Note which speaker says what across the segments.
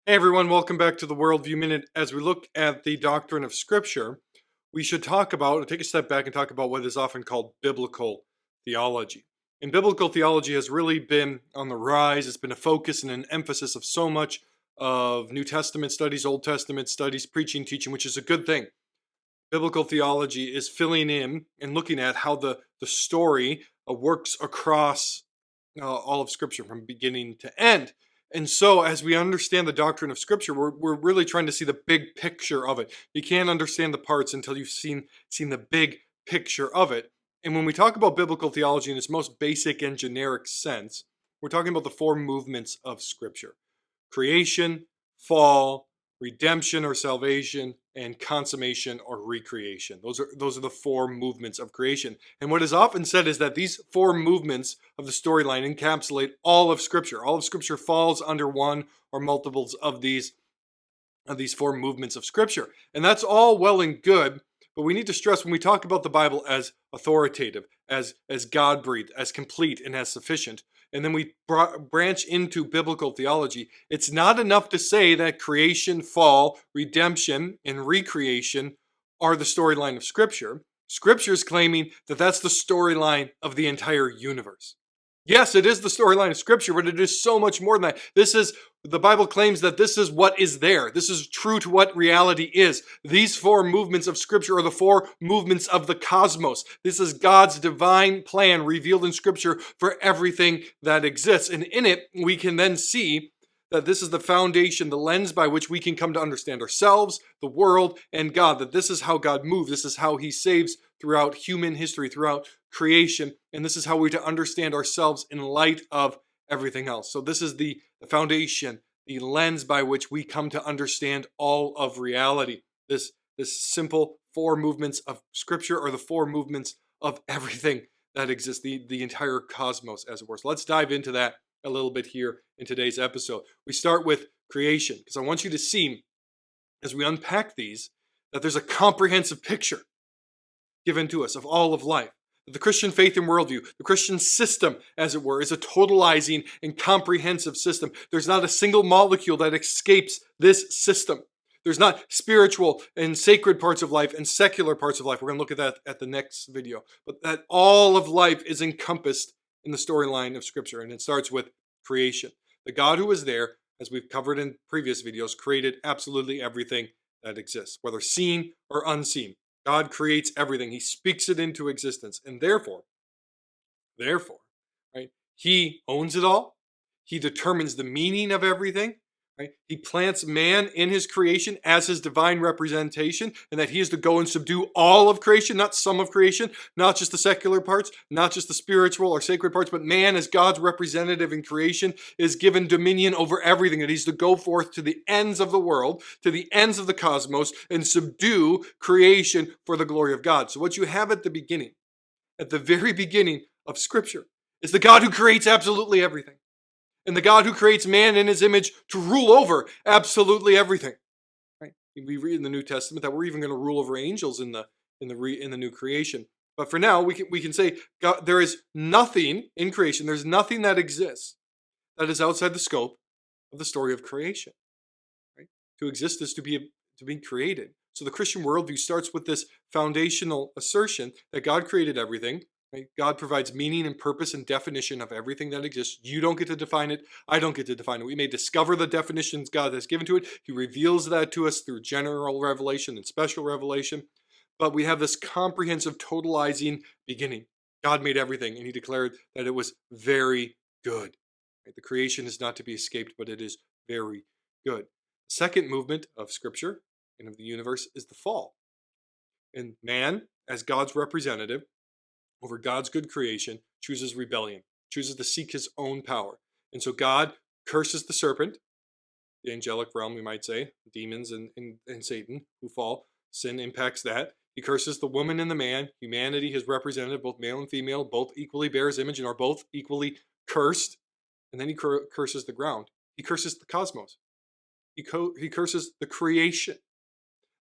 Speaker 1: Hey everyone, welcome back to the Worldview Minute. As we look at the doctrine of Scripture, we should take a step back and talk about what is often called biblical theology. And biblical theology has really been on the rise. It's been a focus and an emphasis of so much of New Testament studies, Old Testament studies, preaching, teaching, which is a good thing. Biblical theology is filling in and looking at how the story works across all of Scripture from beginning to end. And so, as we understand the doctrine of Scripture, we're really trying to see the big picture of it. You can't understand the parts until you've seen the big picture of it. And when we talk about biblical theology in its most basic and generic sense, we're talking about the four movements of Scripture: creation, fall, redemption or salvation, and consummation or recreation. Those are the four movements of creation. And what is often said is that these four movements of the storyline encapsulate all of Scripture. All of Scripture falls under one or multiples of these four movements of Scripture. And that's all well and good, but we need to stress when we talk about the Bible as authoritative, as God-breathed, as complete, and as sufficient, and then we branch into biblical theology, it's not enough to say that creation, fall, redemption, and recreation are the storyline of Scripture. Scripture is claiming that that's the storyline of the entire universe. Yes, it is the storyline of Scripture, but it is so much more than that. The Bible claims that this is what is there. This is true to what reality is. These four movements of Scripture are the four movements of the cosmos. This is God's divine plan revealed in Scripture for everything that exists. And in it, we can then see that this is the foundation, the lens by which we can come to understand ourselves, the world, and God. That this is how God moves. This is how He saves throughout human history, throughout creation. And this is how we're to understand ourselves in light of everything else. So this is the foundation, the lens by which we come to understand all of reality. This simple four movements of Scripture are the four movements of everything that exists, the entire cosmos, as it were. So let's dive into that a little bit here in today's episode. We start with creation, because I want you to see, as we unpack these, that there's a comprehensive picture given to us of all of life. The Christian faith and worldview, the Christian system, as it were, is a totalizing and comprehensive system. There's not a single molecule that escapes this system. There's not spiritual and sacred parts of life and secular parts of life. We're going to look at that at the next video. But that all of life is encompassed in the storyline of Scripture, and it starts with creation. The God who is there, as we've covered in previous videos, created absolutely everything that exists, whether seen or unseen. God creates everything. He speaks it into existence. And therefore, right, He owns it all. He determines the meaning of everything. Right? He plants man in His creation as His divine representation, and that He is to go and subdue all of creation, not some of creation, not just the secular parts, not just the spiritual or sacred parts, but man as God's representative in creation is given dominion over everything, that He's to go forth to the ends of the world, to the ends of the cosmos, and subdue creation for the glory of God. So what you have at the very beginning of Scripture, is the God who creates absolutely everything. And the God who creates man in His image to rule over absolutely everything. Right? We read in the New Testament that we're even going to rule over angels in the new creation. But for now, we can say God, there is nothing in creation. There's nothing that exists that is outside the scope of the story of creation. Right? To exist is to be created. So the Christian worldview starts with this foundational assertion that God created everything. Right? God provides meaning and purpose and definition of everything that exists. You don't get to define it. I don't get to define it. We may discover the definitions God has given to it. He reveals that to us through general revelation and special revelation. But we have this comprehensive, totalizing beginning. God made everything, and He declared that it was very good. Right? The creation is not to be escaped, but it is very good. The second movement of Scripture and of the universe is the fall. And man, as God's representative, over God's good creation, chooses rebellion, chooses to seek his own power. And so God curses the serpent, the angelic realm, we might say, demons and Satan who fall. Sin impacts that. He curses the woman and the man. Humanity, his representative, both male and female, both equally bear His image and are both equally cursed. And then He curses the ground. He curses the cosmos. He curses the creation.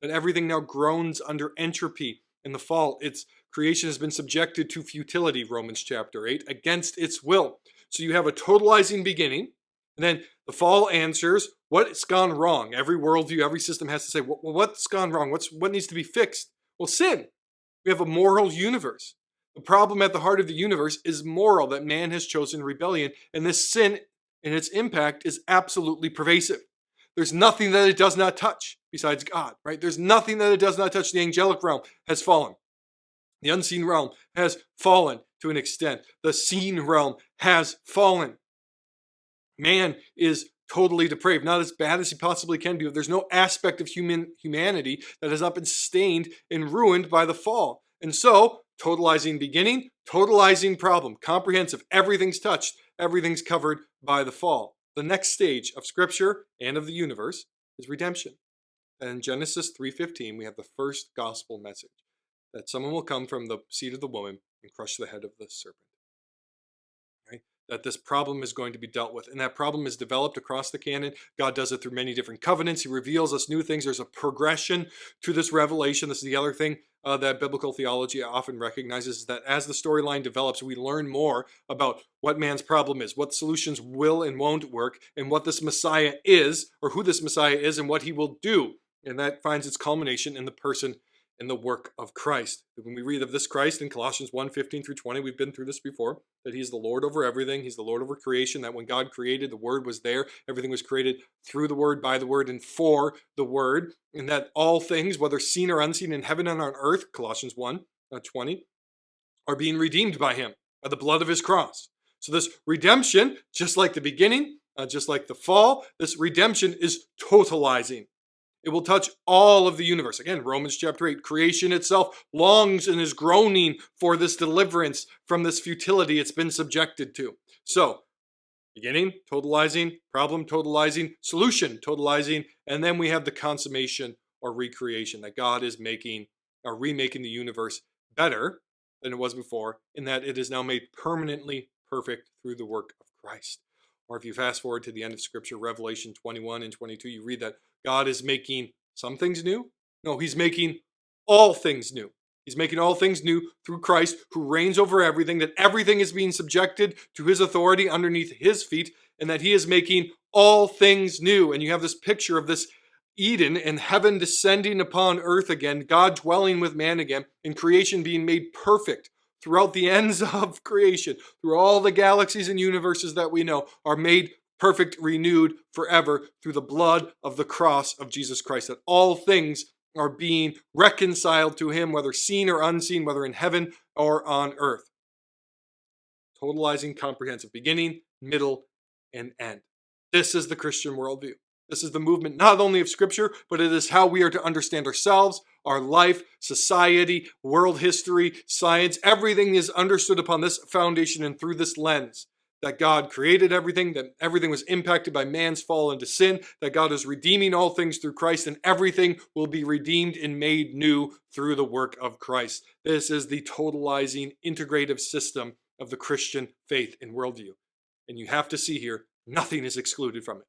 Speaker 1: That everything now groans under entropy in the fall. Its creation has been subjected to futility, Romans chapter 8, against its will. So you have a totalizing beginning, And then the fall answers what's gone wrong. Every worldview, every system has to say, well, what's gone wrong? What needs to be fixed? Well, sin. We have a moral universe. The problem at the heart of the universe is moral, that man has chosen rebellion, and this sin and its impact is absolutely pervasive. There's nothing that it does not touch besides God, right? There's nothing that it does not touch. The angelic realm has fallen. The unseen realm has fallen to an extent. The seen realm has fallen. Man is totally depraved, not as bad as he possibly can be. There's no aspect of humanity that has not been stained and ruined by the fall. And so, totalizing beginning, totalizing problem, comprehensive. Everything's touched, everything's covered by the fall. The next stage of Scripture and of the universe is redemption. And in Genesis 3:15, we have the first gospel message, that someone will come from the seed of the woman and crush the head of the serpent. Right? That this problem is going to be dealt with. And that problem is developed across the canon. God does it through many different covenants. He reveals us new things. There's a progression to this revelation. This is the other thing that biblical theology often recognizes, is that as the storyline develops, we learn more about what man's problem is, what solutions will and won't work, and what this Messiah is, or who this Messiah is, and what he will do. And that finds its culmination in the person and the work of Christ. When we read of this Christ in Colossians 1:15 through 20, we've been through this before, that he's the Lord over everything. He's the Lord over creation, that when God created, the Word was there. Everything was created through the Word, by the Word, and for the Word. And that all things, whether seen or unseen in heaven and on earth, Colossians 1:20, are being redeemed by him, by the blood of his cross. So this redemption, just like the beginning, just like the fall, this redemption is totalizing. It will touch all of the universe. Again, Romans chapter 8, creation itself longs and is groaning for this deliverance from this futility it's been subjected to. So, beginning, totalizing, problem, totalizing, solution, totalizing, and then we have the consummation or recreation, that God is making or remaking the universe better than it was before, in that it is now made permanently perfect through the work of Christ. Or if you fast forward to the end of Scripture, Revelation 21 and 22, you read that God is making some things new. No, he's making all things new. He's making all things new through Christ, who reigns over everything, that everything is being subjected to his authority underneath his feet, and that he is making all things new. And you have this picture of this Eden and heaven descending upon earth again, God dwelling with man again, and creation being made perfect throughout the ends of creation, through all the galaxies and universes that we know, are made perfect, renewed forever through the blood of the cross of Jesus Christ. That all things are being reconciled to him, whether seen or unseen, whether in heaven or on earth. Totalizing, comprehensive, beginning, middle, and end. This is the Christian worldview. This is the movement not only of Scripture, but it is how we are to understand ourselves, our life, society, world history, science. Everything is understood upon this foundation and through this lens. That God created everything, that everything was impacted by man's fall into sin, that God is redeeming all things through Christ, and everything will be redeemed and made new through the work of Christ. This is the totalizing, integrative system of the Christian faith and worldview. And you have to see here, nothing is excluded from it.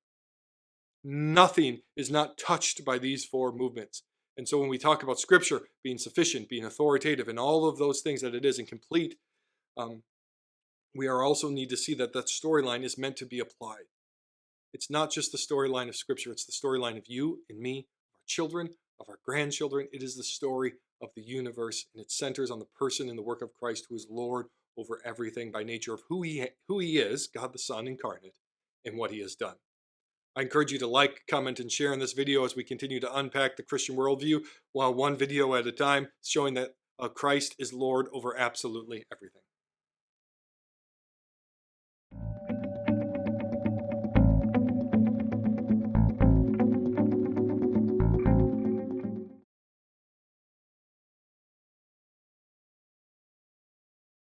Speaker 1: Nothing is not touched by these four movements. And so when we talk about Scripture being sufficient, being authoritative, and all of those things that it is, and complete, we are also need to see that that storyline is meant to be applied. It's not just the storyline of Scripture, it's the storyline of you and me, our children, of our grandchildren. It is the story of the universe, and it centers on the person and the work of Christ, who is Lord over everything by nature of who he is, God the Son incarnate, and what he has done. I encourage you to like, comment, and share in this video as we continue to unpack the Christian worldview, while one video at a time, showing that Christ is Lord over absolutely everything.